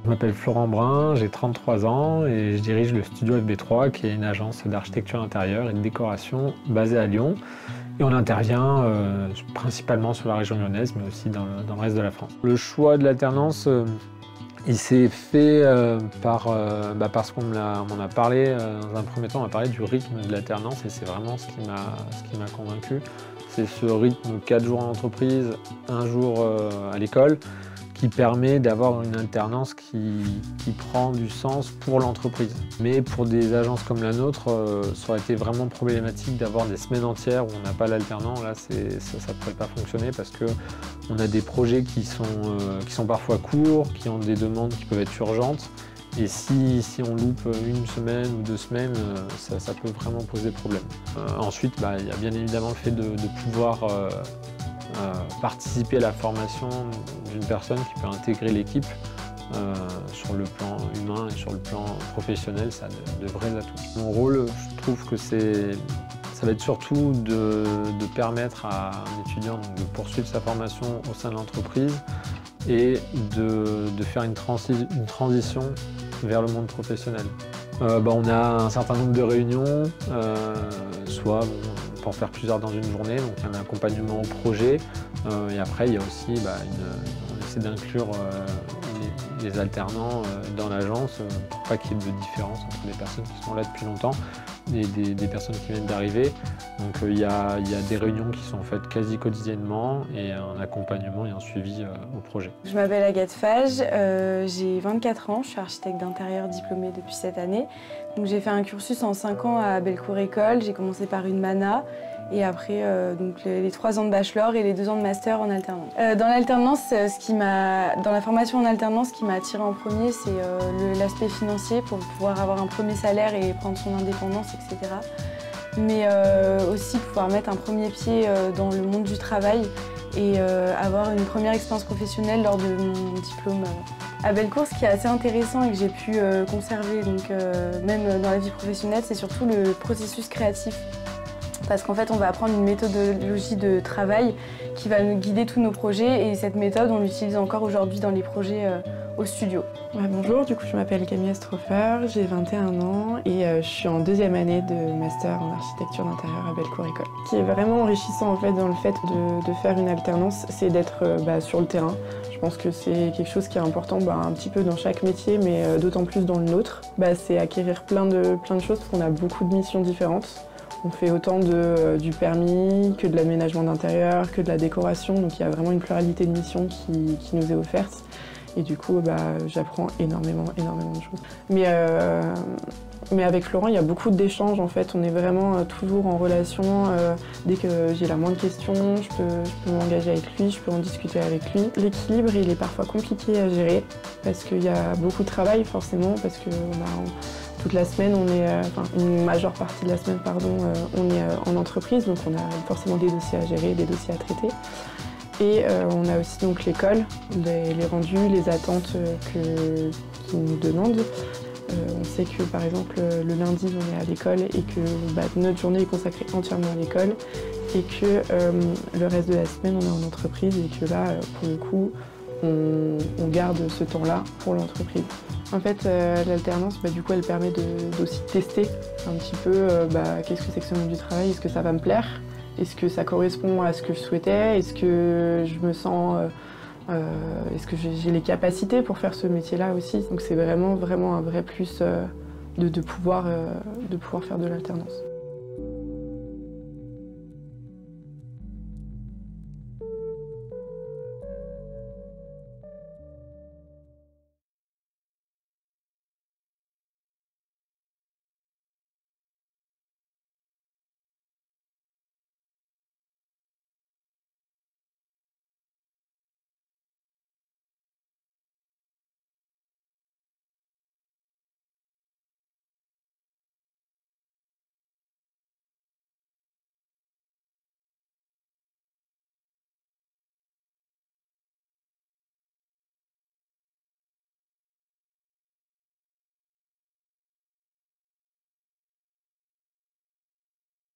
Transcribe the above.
Je m'appelle Florent Brun, j'ai 33 ans et je dirige le studio FB3 qui est une agence d'architecture intérieure et de décoration basée à Lyon. Et on intervient principalement sur la région lyonnaise mais aussi dans le reste de la France. Le choix de l'alternance, il s'est fait parce qu'on m'en a parlé. Dans un premier temps, on m'a parlé du rythme de l'alternance et c'est vraiment ce qui m'a convaincu. C'est ce rythme 4 jours en entreprise, 1 jour à l'école, qui permet d'avoir une alternance qui prend du sens pour l'entreprise. Mais pour des agences comme la nôtre, ça aurait été vraiment problématique d'avoir des semaines entières où on n'a pas l'alternant. Là, ça ne pourrait pas fonctionner parce qu'on a des projets qui sont parfois courts, qui ont des demandes qui peuvent être urgentes. Et si on loupe 1 semaine ou 2 semaines, ça peut vraiment poser problème. Ensuite, il y a bien évidemment le fait de pouvoir participer à la formation d'une personne qui peut intégrer l'équipe sur le plan humain et sur le plan professionnel, ça a de vrais atouts. Mon rôle, je trouve que ça va être surtout de permettre à un étudiant de poursuivre sa formation au sein de l'entreprise et de faire une transition vers le monde professionnel. On a un certain nombre de réunions, soit on peut en faire plusieurs dans une journée, donc il y a un accompagnement au projet. Et après, il y a aussi, on essaie d'inclure les alternants dans l'agence pour pas qu'il y ait de différence entre les personnes qui sont là depuis longtemps et des personnes qui viennent d'arriver. Donc il y a des réunions qui sont faites quasi quotidiennement et un accompagnement et un suivi au projet. Je m'appelle Agathe Fage, j'ai 24 ans, je suis architecte d'intérieur diplômée depuis cette année. Donc j'ai fait un cursus en 5 ans à Bellecour École, j'ai commencé par une MANA et après les 3 ans de bachelor et les 2 ans de master en alternance. Dans l'alternance, dans la formation en alternance, ce qui m'a attirée en premier, c'est l'aspect financier pour pouvoir avoir un premier salaire et prendre son indépendance, etc. Mais aussi pouvoir mettre un premier pied dans le monde du travail et avoir une première expérience professionnelle lors de mon diplôme. À Bellecour, ce qui est assez intéressant et que j'ai pu conserver, même dans la vie professionnelle, c'est surtout le processus créatif. Parce qu'en fait, on va apprendre une méthodologie de travail qui va nous guider tous nos projets et cette méthode, on l'utilise encore aujourd'hui dans les projets au studio. Bonjour, du coup je m'appelle Camille Astroffer, j'ai 21 ans et je suis en 2e année de master en architecture d'intérieur à Bellecour École. Ce qui est vraiment enrichissant en fait dans le fait de faire une alternance, c'est d'être sur le terrain. Je pense que c'est quelque chose qui est important un petit peu dans chaque métier, mais d'autant plus dans le nôtre. C'est acquérir plein de choses parce qu'on a beaucoup de missions différentes. On fait autant du permis que de l'aménagement d'intérieur, que de la décoration, donc il y a vraiment une pluralité de missions qui nous est offerte. Et du coup, j'apprends énormément de choses. Mais avec Florent, il y a beaucoup d'échanges en fait. On est vraiment toujours en relation. Dès que j'ai la moindre question, je peux m'engager avec lui, je peux en discuter avec lui. L'équilibre, il est parfois compliqué à gérer parce qu'il y a beaucoup de travail forcément, parce que toute la semaine, une majeure partie de la semaine, on est en entreprise, donc on a forcément des dossiers à gérer, des dossiers à traiter. Et on a aussi donc l'école, les rendus, les attentes qu'ils nous demandent. On sait que par exemple le lundi on est à l'école et que notre journée est consacrée entièrement à l'école et que le reste de la semaine on est en entreprise et que là pour le coup on garde ce temps-là pour l'entreprise. En fait l'alternance du coup elle permet d'aussi tester un petit peu qu'est-ce que c'est que ce monde du travail, est-ce que ça va me plaire ? Est-ce que ça correspond à ce que je souhaitais? Est-ce que je me sens... est-ce que j'ai les capacités pour faire ce métier-là aussi? Donc c'est vraiment un vrai plus de pouvoir faire de l'alternance.